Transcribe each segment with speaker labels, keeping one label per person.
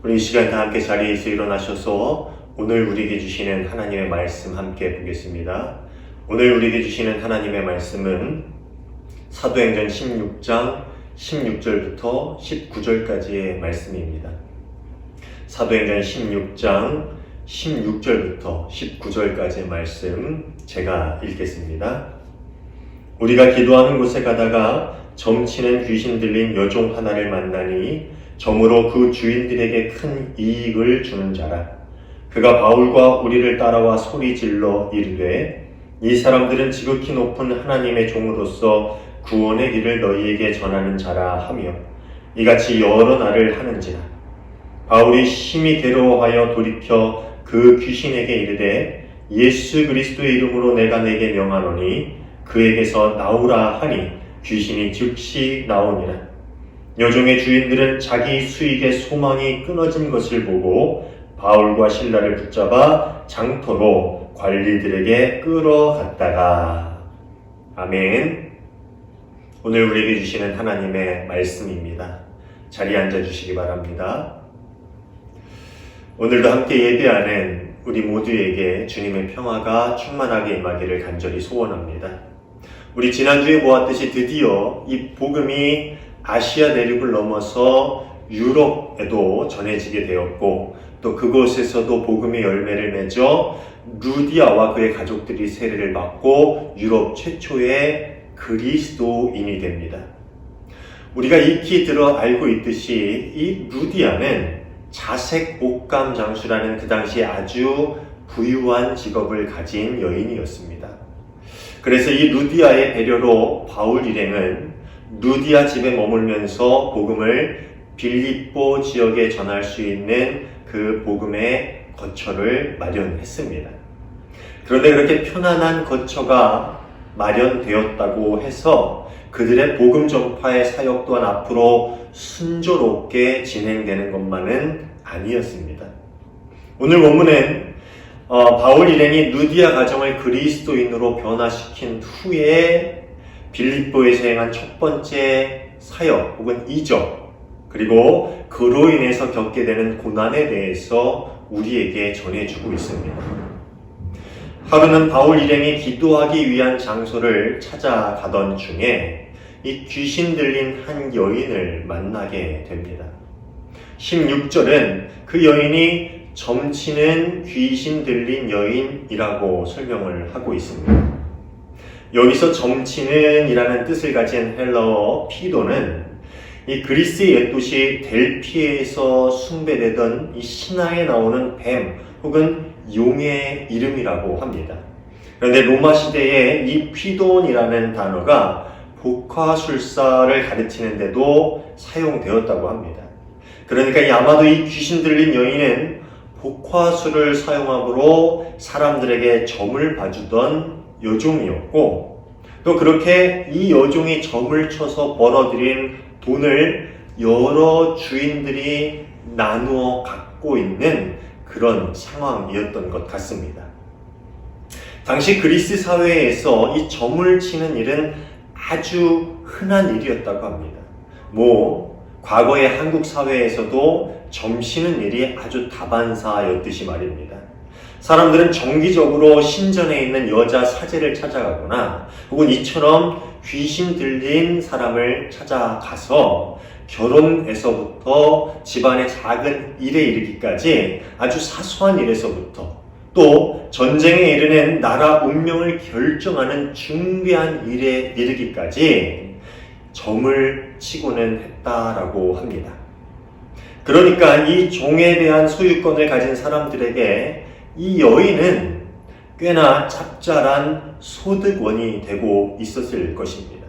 Speaker 1: 우리 이 시간 다 함께 자리에서 일어나셔서 오늘 우리에게 주시는 하나님의 말씀 함께 보겠습니다. 오늘 우리에게 주시는 하나님의 말씀은 사도행전 16장 16절부터 19절까지의 말씀입니다. 사도행전 16장 16절부터 19절까지의 말씀 제가 읽겠습니다. 우리가 기도하는 곳에 가다가 점치는 귀신 들린 여종 하나를 만나니 점으로 그 주인들에게 큰 이익을 주는 자라. 그가 바울과 우리를 따라와 소리질러 이르되 이 사람들은 지극히 높은 하나님의 종으로서 구원의 길을 너희에게 전하는 자라 하며 이같이 여러 날을 하는지라. 바울이 심히 괴로워하여 돌이켜 그 귀신에게 이르되 예수 그리스도의 이름으로 내가 내게 명하노니 그에게서 나오라 하니 귀신이 즉시 나오니라. 여종의 주인들은 자기 수익의 소망이 끊어진 것을 보고 바울과 실라를 붙잡아 장터로 관리들에게 끌어갔다가. 아멘. 오늘 우리에게 주시는 하나님의 말씀입니다. 자리에 앉아주시기 바랍니다. 오늘도 함께 예배하는 우리 모두에게 주님의 평화가 충만하게 임하기를 간절히 소원합니다. 우리 지난주에 보았듯이 드디어 이 복음이 아시아 대륙을 넘어서 유럽에도 전해지게 되었고 또 그곳에서도 복음의 열매를 맺어 루디아와 그의 가족들이 세례를 받고 유럽 최초의 그리스도인이 됩니다. 우리가 익히 들어 알고 있듯이 이 루디아는 자색 옷감 장수라는 그 당시 아주 부유한 직업을 가진 여인이었습니다. 그래서 이 루디아의 배려로 바울 일행은 루디아 집에 머물면서 복음을 빌립보 지역에 전할 수 있는 그 복음의 거처를 마련했습니다. 그런데 그렇게 편안한 거처가 마련되었다고 해서 그들의 복음 전파의 사역 또한 앞으로 순조롭게 진행되는 것만은 아니었습니다. 오늘 본문은 바울 일행이 루디아 가정을 그리스도인으로 변화시킨 후에 빌립보에서 행한 첫 번째 사역 혹은 이적, 그리고 그로 인해서 겪게 되는 고난에 대해서 우리에게 전해주고 있습니다. 하루는 바울 일행이 기도하기 위한 장소를 찾아가던 중에 이 귀신 들린 한 여인을 만나게 됩니다. 16절은 그 여인이 점치는 귀신 들린 여인이라고 설명을 하고 있습니다. 여기서 점치는 이라는 뜻을 가진 헬라어 피도는 이 그리스의 옛도시 델피에서 숭배되던 이 신화에 나오는 뱀 혹은 용의 이름이라고 합니다. 그런데 로마 시대에 이 피돈이라는 단어가 복화술사를 가르치는데도 사용되었다고 합니다. 그러니까 아마도 이 귀신 들린 여인은 복화술을 사용함으로 사람들에게 점을 봐주던 여종이었고, 또 그렇게 이 여종이 점을 쳐서 벌어들인 돈을 여러 주인들이 나누어 갖고 있는 그런 상황이었던 것 같습니다. 당시 그리스 사회에서 이 점을 치는 일은 아주 흔한 일이었다고 합니다. 과거의 한국 사회에서도 점 치는 일이 아주 다반사였듯이 말입니다. 사람들은 정기적으로 신전에 있는 여자 사제를 찾아가거나 혹은 이처럼 귀신 들린 사람을 찾아가서 결혼에서부터 집안의 작은 일에 이르기까지 아주 사소한 일에서부터 또 전쟁에 이르는 나라 운명을 결정하는 중대한 일에 이르기까지 점을 치고는 했다라고 합니다. 그러니까 이 종에 대한 소유권을 가진 사람들에게 이 여인은 꽤나 짭짤한 소득원이 되고 있었을 것입니다.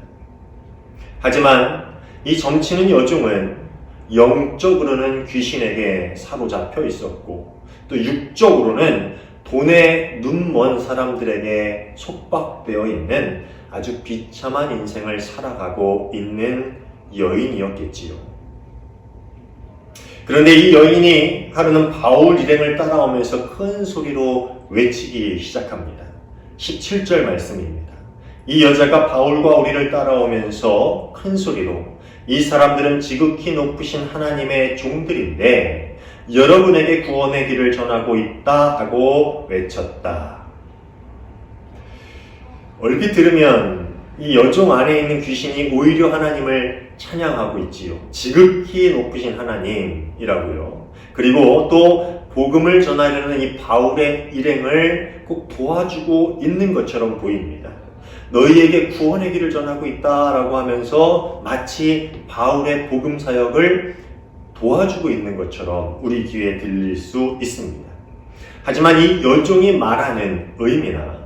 Speaker 1: 하지만 이 점치는 여종은 영적으로는 귀신에게 사로잡혀 있었고 또 육적으로는 돈에 눈먼 사람들에게 속박되어 있는 아주 비참한 인생을 살아가고 있는 여인이었겠지요. 그런데 이 여인이 하루는 바울 일행을 따라오면서 큰 소리로 외치기 시작합니다. 17절 말씀입니다. 이 여자가 바울과 우리를 따라오면서 큰 소리로 이 사람들은 지극히 높으신 하나님의 종들인데 여러분에게 구원의 길을 전하고 있다 하고 외쳤다. 얼핏 들으면 이 여종 안에 있는 귀신이 오히려 하나님을 찬양하고 있지요. 지극히 높으신 하나님이라고요. 그리고 또 복음을 전하려는 이 바울의 일행을 꼭 도와주고 있는 것처럼 보입니다. 너희에게 구원의 길을 전하고 있다라고 하면서 마치 바울의 복음 사역을 도와주고 있는 것처럼 우리 귀에 들릴 수 있습니다. 하지만 이 여종이 말하는 의미나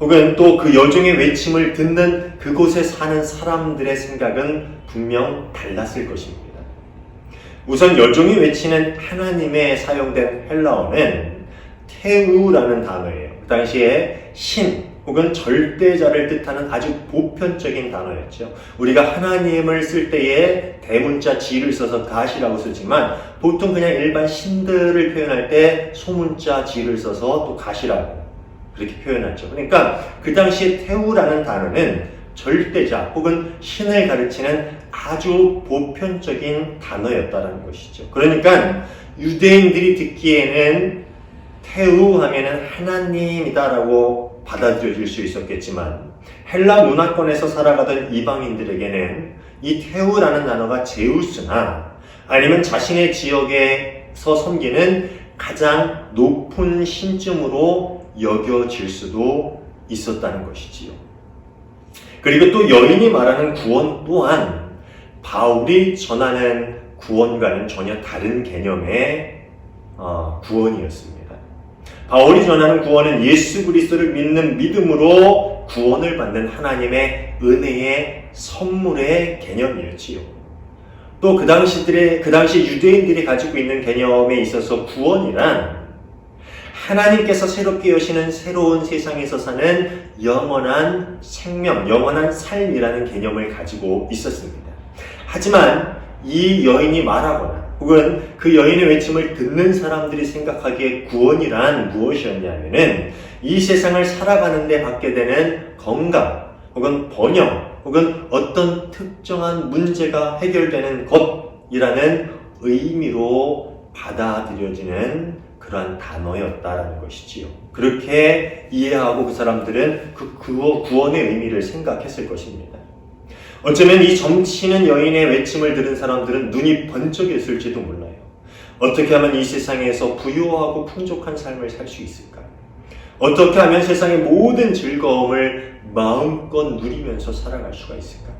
Speaker 1: 혹은 또 그 여종의 외침을 듣는 그곳에 사는 사람들의 생각은 분명 달랐을 것입니다. 우선 여종이 외치는 하나님의 사용된 헬라어는 테우라는 단어예요. 그 당시에 신 혹은 절대자를 뜻하는 아주 보편적인 단어였죠. 우리가 하나님을 쓸 때에 대문자 지를 써서 갓이라고 쓰지만 보통 그냥 일반 신들을 표현할 때 소문자 지를 써서 또 갓이라고 그렇게 표현하죠. 그러니까 그 당시에 테우라는 단어는 절대자 혹은 신을 가르치는 아주 보편적인 단어였다는 것이죠. 그러니까 유대인들이 듣기에는 테우 하면은 하나님이다라고 받아들여질 수 있었겠지만 헬라 문화권에서 살아가던 이방인들에게는 이 테우라는 단어가 제우스나 아니면 자신의 지역에서 섬기는 가장 높은 신쯤으로 여겨질 수도 있었다는 것이지요. 그리고 또 여인이 말하는 구원 또한 바울이 전하는 구원과는 전혀 다른 개념의 구원이었습니다. 바울이 전하는 구원은 예수 그리스도를 믿는 믿음으로 구원을 받는 하나님의 은혜의 선물의 개념이었지요. 또 그 당시 유대인들이 가지고 있는 개념에 있어서 구원이란 하나님께서 새롭게 여시는 새로운 세상에서 사는 영원한 생명, 영원한 삶이라는 개념을 가지고 있었습니다. 하지만 이 여인이 말하거나 혹은 그 여인의 외침을 듣는 사람들이 생각하기에 구원이란 무엇이었냐면은 이 세상을 살아가는 데 받게 되는 건강 혹은 번영 혹은 어떤 특정한 문제가 해결되는 것이라는 의미로 받아들여지는 그러한 단어였다라는 것이지요. 그렇게 이해하고 그 사람들은 그 구원의 의미를 생각했을 것입니다. 어쩌면 이 점치는 여인의 외침을 들은 사람들은 눈이 번쩍였을지도 몰라요. 어떻게 하면 이 세상에서 부유하고 풍족한 삶을 살 수 있을까? 어떻게 하면 세상의 모든 즐거움을 마음껏 누리면서 살아갈 수가 있을까?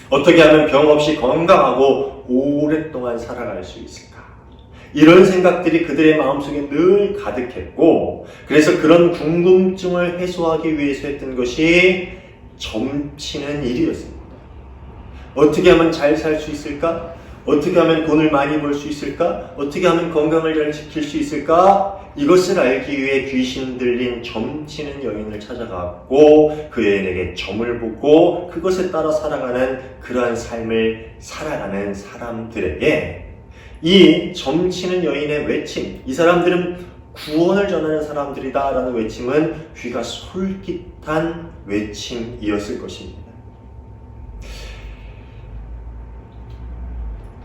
Speaker 1: 어떻게 하면 병 없이 건강하고 오랫동안 살아갈 수 있을까? 이런 생각들이 그들의 마음속에 늘 가득했고 그래서 그런 궁금증을 해소하기 위해서 했던 것이 점치는 일이었습니다. 어떻게 하면 잘 살 수 있을까? 어떻게 하면 돈을 많이 벌 수 있을까? 어떻게 하면 건강을 잘 지킬 수 있을까? 이것을 알기 위해 귀신 들린 점치는 여인을 찾아갔고 그 여인에게 점을 보고 그것에 따라 살아가는 그러한 삶을 살아가는 사람들에게 이 점치는 여인의 외침, 이 사람들은 구원을 전하는 사람들이다 라는 외침은 귀가 솔깃한 외침이었을 것입니다.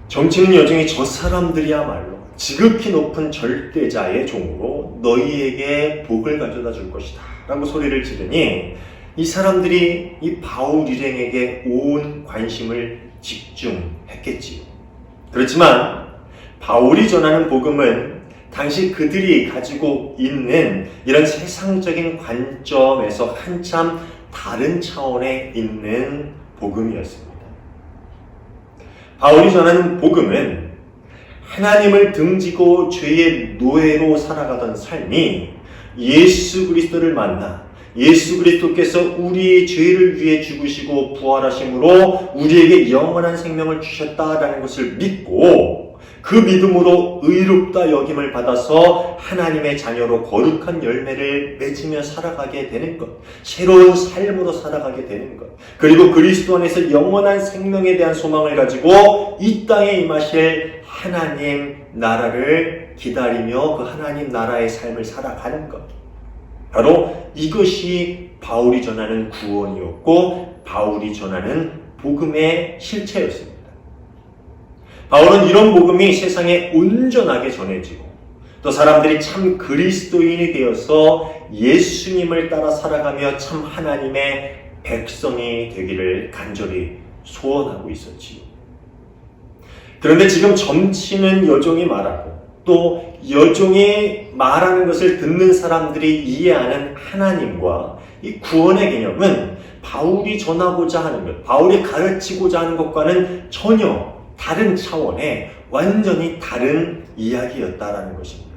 Speaker 1: 점치는 여종이 저 사람들이야말로 지극히 높은 절대자의 종으로 너희에게 복을 가져다 줄 것이다 라고 소리를 지르니 이 사람들이 이 바울 일행에게 온 관심을 집중했겠지요. 그렇지만 바울이 전하는 복음은 당시 그들이 가지고 있는 이런 세상적인 관점에서 한참 다른 차원에 있는 복음이었습니다. 바울이 전하는 복음은 하나님을 등지고 죄의 노예로 살아가던 삶이 예수 그리스도를 만나 예수 그리스도께서 우리의 죄를 위해 죽으시고 부활하심으로 우리에게 영원한 생명을 주셨다라는 것을 믿고 그 믿음으로 의롭다 여김을 받아서 하나님의 자녀로 거룩한 열매를 맺으며 살아가게 되는 것, 새로운 삶으로 살아가게 되는 것, 그리고 그리스도 안에서 영원한 생명에 대한 소망을 가지고 이 땅에 임하실 하나님 나라를 기다리며 그 하나님 나라의 삶을 살아가는 것, 바로 이것이 바울이 전하는 구원이었고 바울이 전하는 복음의 실체였습니다. 바울은 이런 복음이 세상에 온전하게 전해지고 또 사람들이 참 그리스도인이 되어서 예수님을 따라 살아가며 참 하나님의 백성이 되기를 간절히 소원하고 있었지요. 그런데 지금 점치는 여종이 말하고 또 여종이 말하는 것을 듣는 사람들이 이해하는 하나님과 이 구원의 개념은 바울이 전하고자 하는 것, 바울이 가르치고자 하는 것과는 전혀 다른 차원의 완전히 다른 이야기였다라는 것입니다.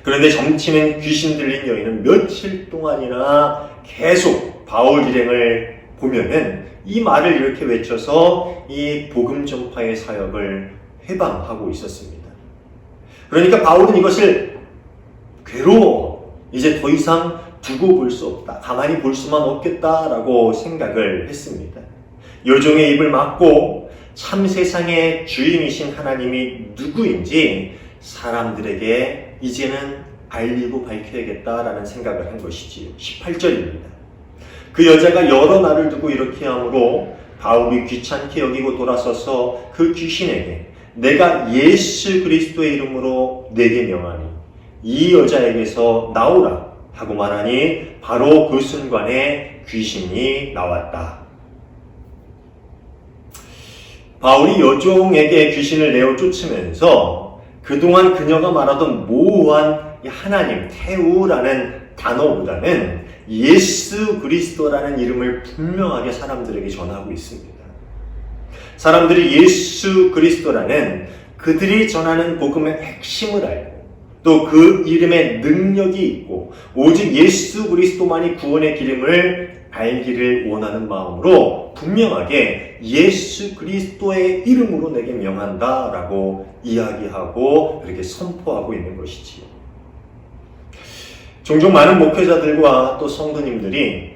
Speaker 1: 그런데 점치는 귀신 들린 여인은 며칠 동안이나 계속 바울 일행을 보면은 이 말을 이렇게 외쳐서 이 복음 전파의 사역을 회방하고 있었습니다. 그러니까 바울은 이것을 괴로워, 이제 더 이상 두고 볼 수 없다, 가만히 볼 수만 없겠다라고 생각을 했습니다. 여종의 입을 막고 참 세상의 주인이신 하나님이 누구인지 사람들에게 이제는 알리고 밝혀야겠다라는 생각을 한 것이지요. 18절입니다. 그 여자가 여러 날을 두고 이렇게 하므로 바울이 귀찮게 여기고 돌아서서 그 귀신에게 내가 예수 그리스도의 이름으로 내게 명하니 이 여자에게서 나오라 하고 말하니 바로 그 순간에 귀신이 나왔다. 바울이 여종에게 귀신을 내어 쫓으면서 그동안 그녀가 말하던 모호한 하나님, 테우라는 단어보다는 예수 그리스도라는 이름을 분명하게 사람들에게 전하고 있습니다. 사람들이 예수 그리스도라는 그들이 전하는 복음의 핵심을 알고 또 그 이름의 능력이 있고 오직 예수 그리스도만이 구원의 기름을 알기를 원하는 마음으로 분명하게 예수 그리스도의 이름으로 내게 명한다라고 이야기하고 그렇게 선포하고 있는 것이지요. 종종 많은 목회자들과 또 성도님들이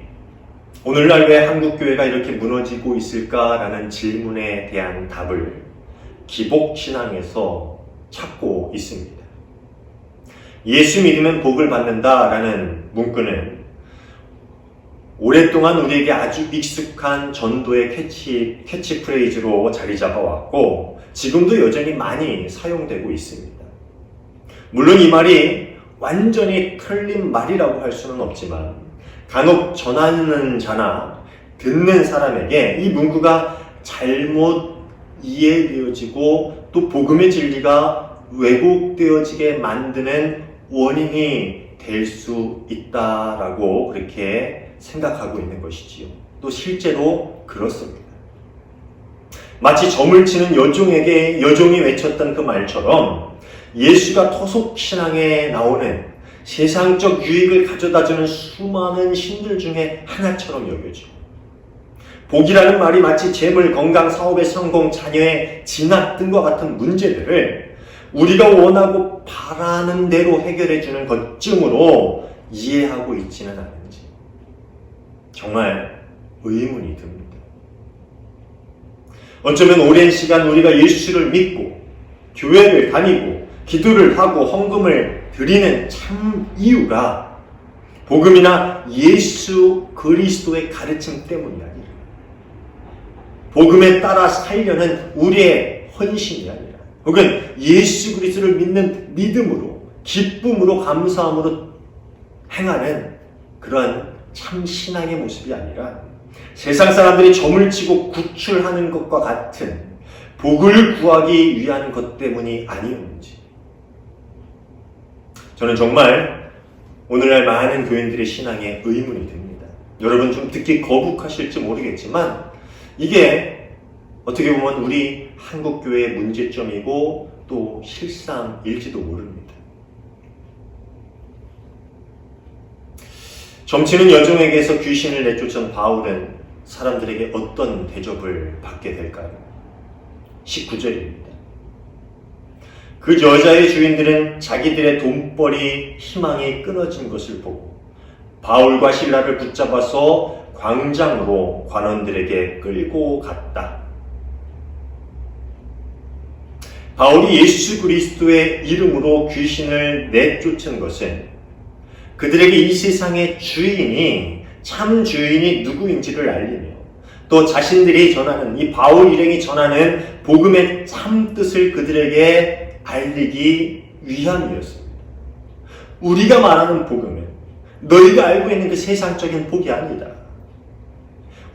Speaker 1: 오늘날 왜 한국교회가 이렇게 무너지고 있을까라는 질문에 대한 답을 기복신앙에서 찾고 있습니다. 예수 믿으면 복을 받는다라는 문구는 오랫동안 우리에게 아주 익숙한 전도의 캐치프레이즈로 자리 잡아왔고 지금도 여전히 많이 사용되고 있습니다. 물론 이 말이 완전히 틀린 말이라고 할 수는 없지만 간혹 전하는 자나 듣는 사람에게 이 문구가 잘못 이해되어지고 또 복음의 진리가 왜곡되어지게 만드는 원인이 될 수 있다라고 그렇게 생각하고 있는 것이지요. 또 실제로 그렇습니다. 마치 점을 치는 여종이 외쳤던 그 말처럼 예수가 토속신앙에 나오는 세상적 유익을 가져다주는 수많은 신들 중에 하나처럼 여겨지고 복이라는 말이 마치 재물, 건강, 사업의 성공, 자녀의 진학 등과 같은 문제들을 우리가 원하고 바라는 대로 해결해주는 것쯤으로 이해하고 있지는 않은지 정말 의문이 듭니다. 어쩌면 오랜 시간 우리가 예수를 믿고 교회를 다니고 기도를 하고 헌금을 드리는 참 이유가 복음이나 예수 그리스도의 가르침 때문이 아니라 복음에 따라 살려는 우리의 헌신이 아니라 혹은 예수 그리스도를 믿는 믿음으로 기쁨으로 감사함으로 행하는 그러한 참 신앙의 모습이 아니라 세상 사람들이 점을 치고 구출하는 것과 같은 복을 구하기 위한 것 때문이 아니었는지 저는 정말 오늘날 많은 교인들의 신앙에 의문이 듭니다. 여러분 좀 듣기 거북하실지 모르겠지만 이게 어떻게 보면 우리 한국교회의 문제점이고 또 실상일지도 모릅니다. 점치는 여종에게서 귀신을 내쫓은 바울은 사람들에게 어떤 대접을 받게 될까요? 19절입니다. 그 여자의 주인들은 자기들의 돈벌이 희망이 끊어진 것을 보고 바울과 실라를 붙잡아서 광장으로 관원들에게 끌고 갔다. 바울이 예수 그리스도의 이름으로 귀신을 내쫓은 것은 그들에게 이 세상의 주인이 참 주인이 누구인지를 알리며 또 자신들이 전하는 이 바울 일행이 전하는 복음의 참 뜻을 그들에게 알리기 위함이었습니다. 우리가 말하는 복음은 너희가 알고 있는 그 세상적인 복이 아니다.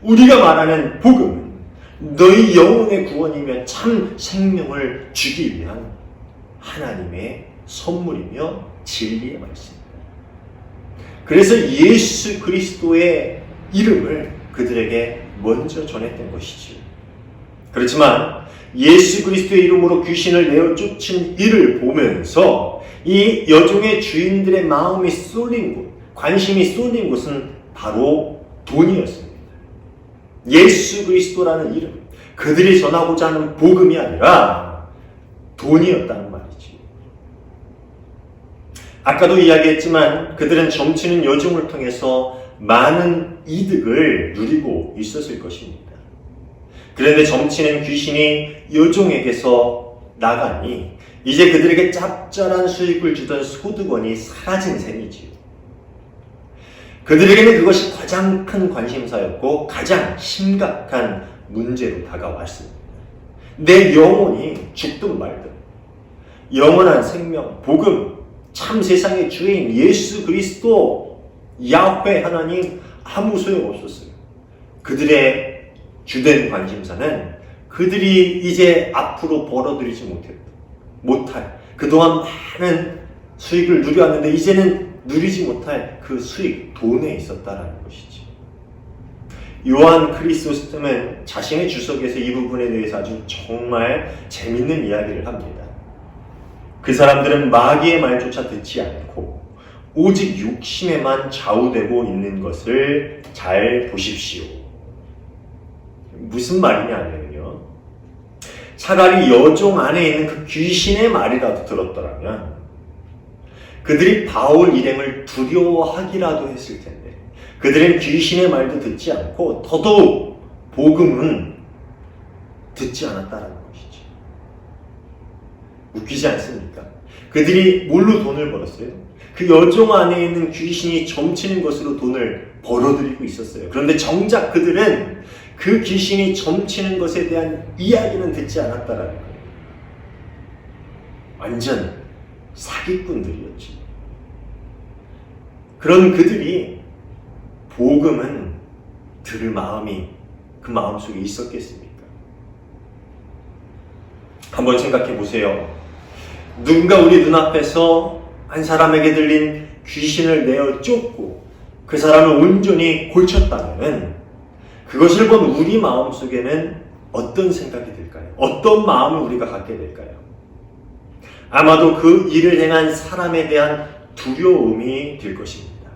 Speaker 1: 우리가 말하는 복음은 너희 영혼의 구원이며 참 생명을 주기 위한 하나님의 선물이며 진리의 말씀입니다. 그래서 예수 그리스도의 이름을 그들에게 먼저 전했던 것이지요. 그렇지만 예수 그리스도의 이름으로 귀신을 내어 쫓은 이를 보면서 이 여종의 주인들의 마음이 쏠린 곳, 관심이 쏠린 곳은 바로 돈이었습니다. 예수 그리스도라는 이름, 그들이 전하고자 하는 복음이 아니라 돈이었다는 말이지. 아까도 이야기했지만 그들은 점치는 여종을 통해서 많은 이득을 누리고 있었을 것입니다. 그런데 점치는 귀신이 여종에게서 나가니 이제 그들에게 짭짤한 수익을 주던 소득원이 사라진 셈이지요. 그들에게는 그것이 가장 큰 관심사였고 가장 심각한 문제로 다가왔습니다. 내 영혼이 죽든 말든 영원한 생명, 복음, 참 세상의 주인 예수 그리스도 야훼 하나님 아무 소용없었어요. 그들의 주된 관심사는 그들이 이제 앞으로 벌어들이지 못할 그동안 많은 수익을 누려왔는데 이제는 누리지 못할 그 수익, 돈에 있었다라는 것이지. 요한 크리소스톰은 자신의 주석에서 이 부분에 대해서 아주 정말 재밌는 이야기를 합니다. 그 사람들은 마귀의 말조차 듣지 않고 오직 욕심에만 좌우되고 있는 것을 잘 보십시오. 무슨 말이냐면요. 차라리 여종 안에 있는 그 귀신의 말이라도 들었더라면 그들이 바울 일행을 두려워하기라도 했을 텐데 그들은 귀신의 말도 듣지 않고 더더욱 복음은 듣지 않았다라는 것이죠. 웃기지 않습니까? 그들이 뭘로 돈을 벌었어요? 그 여종 안에 있는 귀신이 점치는 것으로 돈을 벌어들이고 있었어요. 그런데 정작 그들은 그 귀신이 점치는 것에 대한 이야기는 듣지 않았다라는 거예요. 완전 사기꾼들이었지. 그런 그들이 복음은 들을 마음이 그 마음속에 있었겠습니까? 한번 생각해 보세요. 누군가 우리 눈앞에서 한 사람에게 들린 귀신을 내어 쫓고 그 사람을 온전히 고쳤다면 그것을 본 우리 마음속에는 어떤 생각이 들까요? 어떤 마음을 우리가 갖게 될까요? 아마도 그 일을 행한 사람에 대한 두려움이 들 것입니다.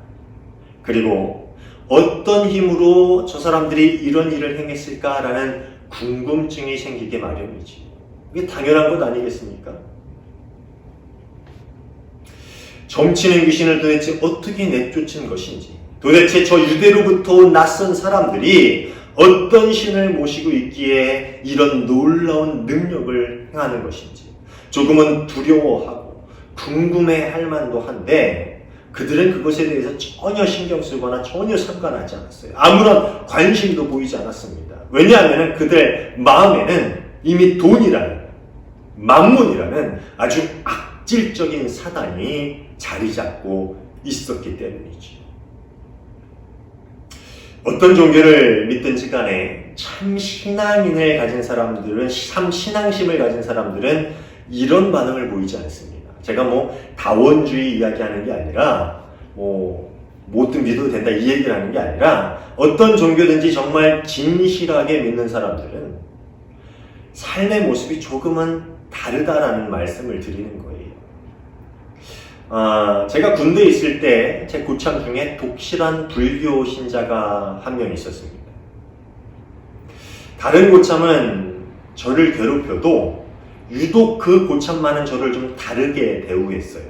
Speaker 1: 그리고 어떤 힘으로 저 사람들이 이런 일을 행했을까라는 궁금증이 생기게 마련이지. 이게 당연한 것 아니겠습니까? 점치는 귀신을 도대체 어떻게 내쫓은 것인지, 도대체 저 유대로부터 온 낯선 사람들이 어떤 신을 모시고 있기에 이런 놀라운 능력을 행하는 것인지 조금은 두려워하고 궁금해할 만도 한데 그들은 그것에 대해서 전혀 신경 쓰거나 전혀 상관하지 않았어요. 아무런 관심도 보이지 않았습니다. 왜냐하면 그들 마음에는 이미 돈이라는, 만문이라는 아주 악질적인 사단이 자리 잡고 있었기 때문이죠. 어떤 종교를 믿든지 간에 참 신앙인을 가진 사람들은, 참 신앙심을 가진 사람들은 이런 반응을 보이지 않습니다. 제가 다원주의 이야기하는 게 아니라 뭐든 믿어도 된다 이 얘기를 하는 게 아니라 어떤 종교든지 정말 진실하게 믿는 사람들은 삶의 모습이 조금은 다르다라는 말씀을 드리는 거예요. 제가 군대에 있을 때 제 고참 중에 독실한 불교 신자가 한 명 있었습니다. 다른 고참은 저를 괴롭혀도 유독 그 고참만은 저를 좀 다르게 대우했어요.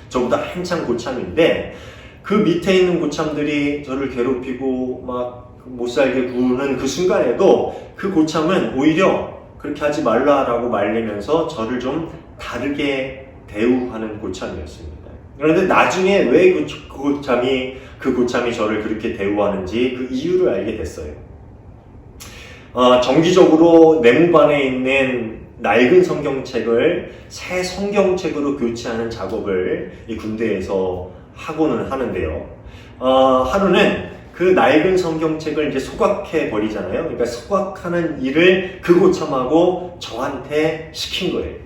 Speaker 1: 저보다 한참 고참인데 그 밑에 있는 고참들이 저를 괴롭히고 막 못 살게 구는 그 순간에도 그 고참은 오히려 그렇게 하지 말라라고 말리면서 저를 좀 다르게 대우하는 고참이었습니다. 그런데 나중에 왜 그 고참이 저를 그렇게 대우하는지 그 이유를 알게 됐어요. 정기적으로 내무반에 있는 낡은 성경책을 새 성경책으로 교체하는 작업을 이 군대에서 하고는 하는데요. 하루는 그 낡은 성경책을 이제 소각해 버리잖아요. 그러니까 소각하는 일을 그 고참하고 저한테 시킨 거예요.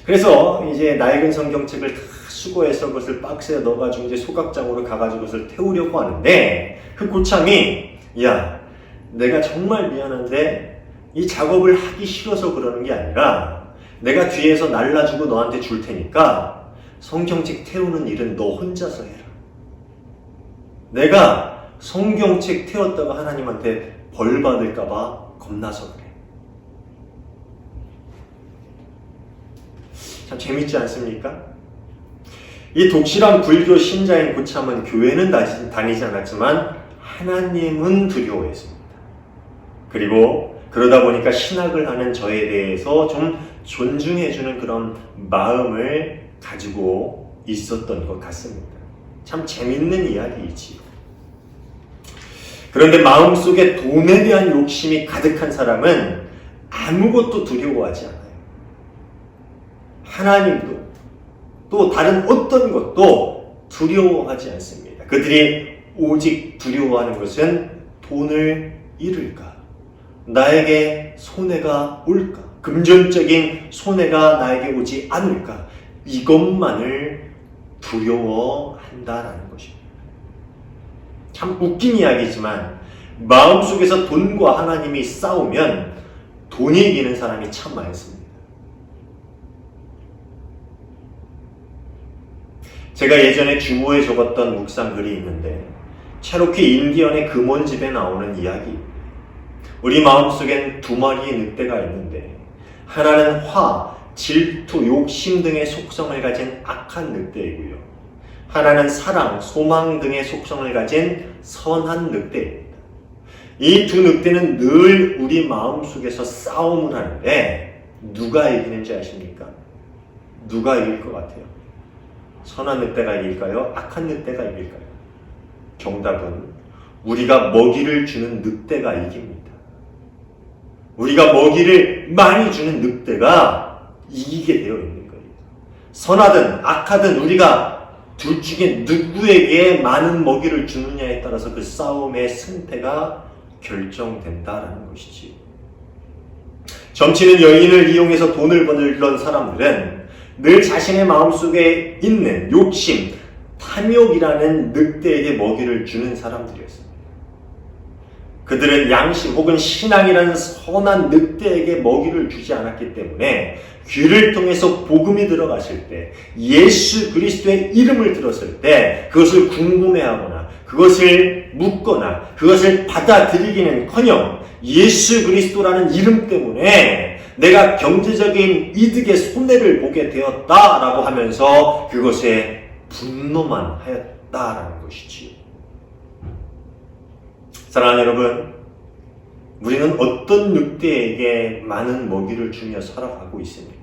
Speaker 1: 그래서 이제 낡은 성경책을 다 수거해서 그것을 박스에 넣어가지고 이제 소각장으로 가가지고 그것을 태우려고 하는데 그 고참이 야, 내가 정말 미안한데 이 작업을 하기 싫어서 그러는 게 아니라 내가 뒤에서 날라주고 너한테 줄 테니까 성경책 태우는 일은 너 혼자서 해라. 내가 성경책 태웠다가 하나님한테 벌 받을까봐 겁나서 그래. 참 재밌지 않습니까? 이 독실한 불교 신자인 고참은 교회는 다니지 않았지만 하나님은 두려워했습니다. 그리고 그러다 보니까 신학을 하는 저에 대해서 좀 존중해주는 그런 마음을 가지고 있었던 것 같습니다. 참 재밌는 이야기이지요. 그런데 마음속에 돈에 대한 욕심이 가득한 사람은 아무것도 두려워하지 않아요. 하나님도 또 다른 어떤 것도 두려워하지 않습니다. 그들이 오직 두려워하는 것은 돈을 잃을까? 나에게 손해가 올까? 금전적인 손해가 나에게 오지 않을까? 이것만을 두려워한다라는 것입니다. 참 웃긴 이야기지만 마음속에서 돈과 하나님이 싸우면 돈이 이기는 사람이 참 많습니다. 제가 예전에 주보에 적었던 묵상 글이 있는데 체로키 인디언의 금원집에 나오는 이야기. 우리 마음속엔 두 마리의 늑대가 있는데 하나는 화, 질투, 욕심 등의 속성을 가진 악한 늑대이고요. 하나는 사랑, 소망 등의 속성을 가진 선한 늑대입니다. 이 두 늑대는 늘 우리 마음속에서 싸움을 하는데 누가 이기는지 아십니까? 누가 이길 것 같아요? 선한 늑대가 이길까요? 악한 늑대가 이길까요? 정답은 우리가 먹이를 주는 늑대가 이깁니다. 우리가 먹이를 많이 주는 늑대가 이기게 되어 있는 거예요. 선하든 악하든 우리가 둘 중에 누구에게 많은 먹이를 주느냐에 따라서 그 싸움의 승패가 결정된다라는 것이지. 점치는 여인을 이용해서 돈을 벌던 사람들은 늘 자신의 마음속에 있는 욕심, 탐욕이라는 늑대에게 먹이를 주는 사람들이었습니다. 그들은 양심 혹은 신앙이라는 선한 늑대에게 먹이를 주지 않았기 때문에 귀를 통해서 복음이 들어갔을 때, 예수 그리스도의 이름을 들었을 때 그것을 궁금해하거나 그것을 묻거나 그것을 받아들이기는커녕 예수 그리스도라는 이름 때문에 내가 경제적인 이득의 손해를 보게 되었다라고 하면서 그것에 분노만 하였다라는 것이지요. 사랑하는 여러분, 우리는 어떤 늑대에게 많은 먹이를 주며 살아가고 있습니까?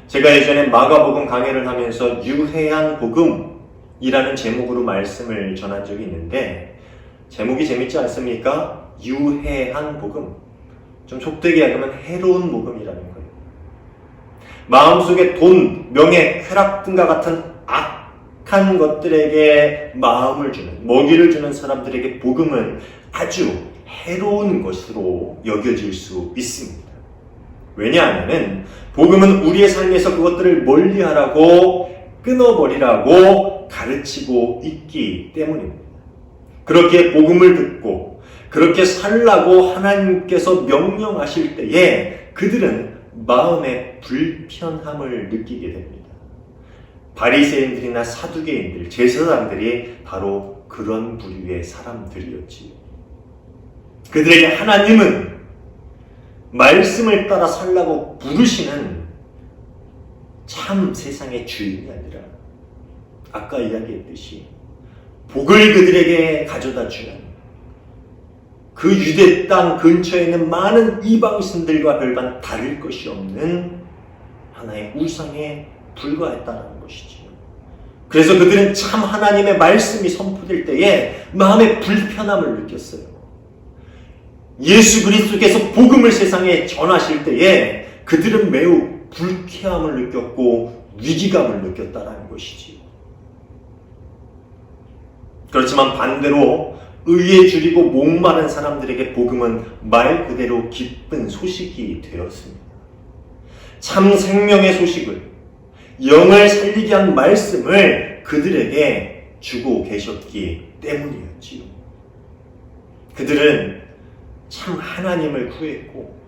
Speaker 1: 제가 예전에 마가복음 강해를 하면서 유해한 복음이라는 제목으로 말씀을 전한 적이 있는데 제목이 재밌지 않습니까? 유해한 복음. 좀 족되게 하면 해로운 복음이라는 거예요. 마음속에 돈, 명예, 쾌락 등과 같은 악한 것들에게 마음을 주는, 먹이를 주는 사람들에게 복음은 아주 해로운 것으로 여겨질 수 있습니다. 왜냐하면 복음은 우리의 삶에서 그것들을 멀리하라고 끊어버리라고 가르치고 있기 때문입니다. 그렇게 복음을 듣고 그렇게 살라고 하나님께서 명령하실 때에 그들은 마음의 불편함을 느끼게 됩니다. 바리새인들이나 사두개인들, 제사장들이 바로 그런 부류의 사람들이었지요. 그들에게 하나님은 말씀을 따라 살라고 부르시는 참 세상의 주인이 아니라 아까 이야기했듯이 복을 그들에게 가져다 주는 그 유대 땅 근처에 있는 많은 이방신들과 별반 다를 것이 없는 하나의 우상에 불과했다는 것이지요. 그래서 그들은 참 하나님의 말씀이 선포될 때에 마음의 불편함을 느꼈어요. 예수 그리스도께서 복음을 세상에 전하실 때에 그들은 매우 불쾌함을 느꼈고 위기감을 느꼈다라는 것이지요. 그렇지만 반대로 의에 줄이고 목마른 사람들에게 복음은 말 그대로 기쁜 소식이 되었습니다. 참 생명의 소식을, 영을 살리게 한 말씀을 그들에게 주고 계셨기 때문이었지요. 그들은 참 하나님을 구했고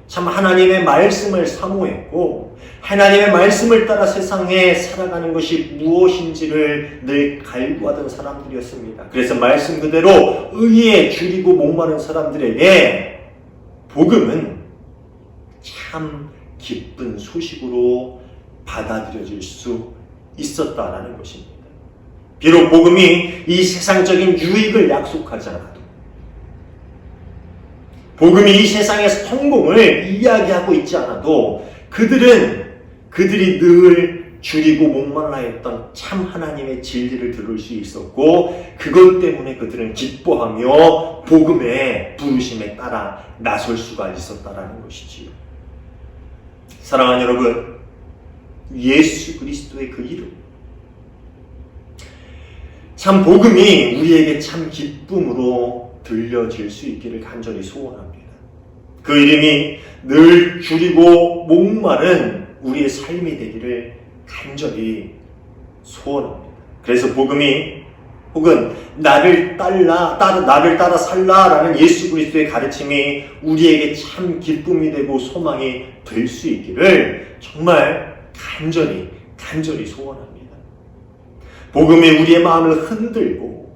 Speaker 1: 참 하나님의 말씀을 사모했고 하나님의 말씀을 따라 세상에 살아가는 것이 무엇인지를 늘 갈구하던 사람들이었습니다. 그래서 말씀 그대로 의에 줄이고 목마른 사람들에게 복음은 참 기쁜 소식으로 받아들여질 수 있었다라는 것입니다. 비록 복음이 이 세상적인 유익을 약속하지 않아도, 복음이 이 세상에서 성공을 이야기하고 있지 않아도 그들이 늘 줄이고 목말라 했던 참 하나님의 진리를 들을 수 있었고 그것 때문에 그들은 기뻐하며 복음의 부르심에 따라 나설 수가 있었다라는 것이지요. 사랑하는 여러분, 예수 그리스도의 그 이름, 참 복음이 우리에게 참 기쁨으로 들려질 수 있기를 간절히 소원합니다. 그 이름이 늘 줄이고 목마른 우리의 삶이 되기를 간절히 소원합니다. 그래서 복음이 혹은 나를 따라 살라라는 예수 그리스도의 가르침이 우리에게 참 기쁨이 되고 소망이 될 수 있기를 정말 간절히 소원합니다. 복음이 우리의 마음을 흔들고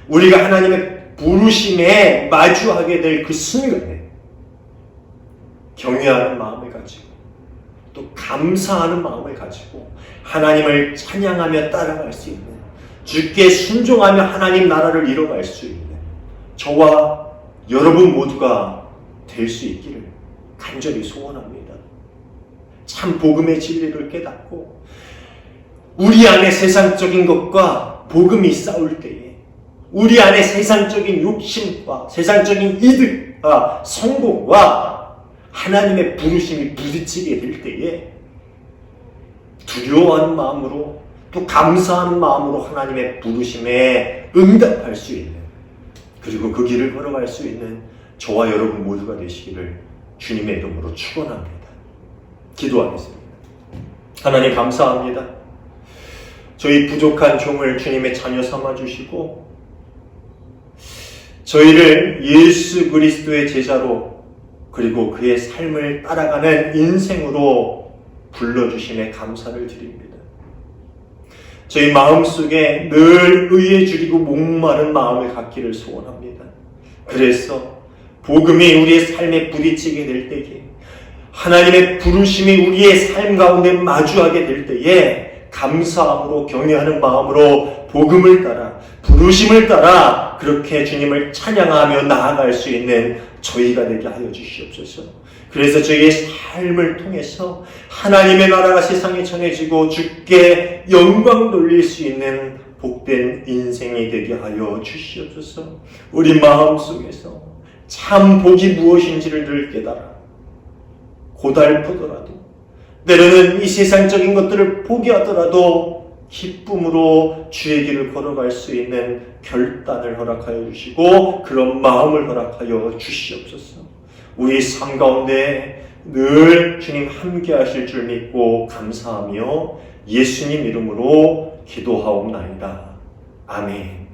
Speaker 1: 우리가 하나님의 부르심에 마주하게 될 그 순간에 경외하는 마음을 가지고 또 감사하는 마음을 가지고 하나님을 찬양하며 따라갈 수 있는, 주께 순종하며 하나님 나라를 이뤄갈 수 있는 저와 여러분 모두가 될 수 있기를 간절히 소원합니다. 참 복음의 진리를 깨닫고 우리 안에 세상적인 것과 복음이 싸울 때에 우리 안에 세상적인 욕심과 세상적인 이득과 성공과 하나님의 부르심이 부딪히게 될 때에 두려워하는 마음으로 또 감사하는 마음으로 하나님의 부르심에 응답할 수 있는, 그리고 그 길을 걸어갈 수 있는 저와 여러분 모두가 되시기를 주님의 이름으로 축원합니다. 기도하겠습니다. 하나님 감사합니다. 저희 부족한 종을 주님의 자녀 삼아주시고 저희를 예수 그리스도의 제자로 그리고 그의 삶을 따라가는 인생으로 불러주심에 감사를 드립니다. 저희 마음속에 늘 의에 줄이고 목마른 마음을 갖기를 소원합니다. 그래서 복음이 우리의 삶에 부딪히게 될 때에 하나님의 부르심이 우리의 삶 가운데 마주하게 될 때에 감사함으로 경외하는 마음으로 복음을 따라 부르심을 따라 그렇게 주님을 찬양하며 나아갈 수 있는 저희가 되게 하여 주시옵소서. 그래서 저희의 삶을 통해서 하나님의 나라가 세상에 전해지고 주께 영광 돌릴 수 있는 복된 인생이 되게 하여 주시옵소서. 우리 마음속에서 참 복이 무엇인지를 늘 깨달아 고달프더라도 때로는 이 세상적인 것들을 포기하더라도 기쁨으로 주의 길을 걸어갈 수 있는 결단을 허락하여 주시고 그런 마음을 허락하여 주시옵소서. 우리 삶 가운데 늘 주님 함께 하실 줄 믿고 감사하며 예수님 이름으로 기도하옵나이다. 아멘.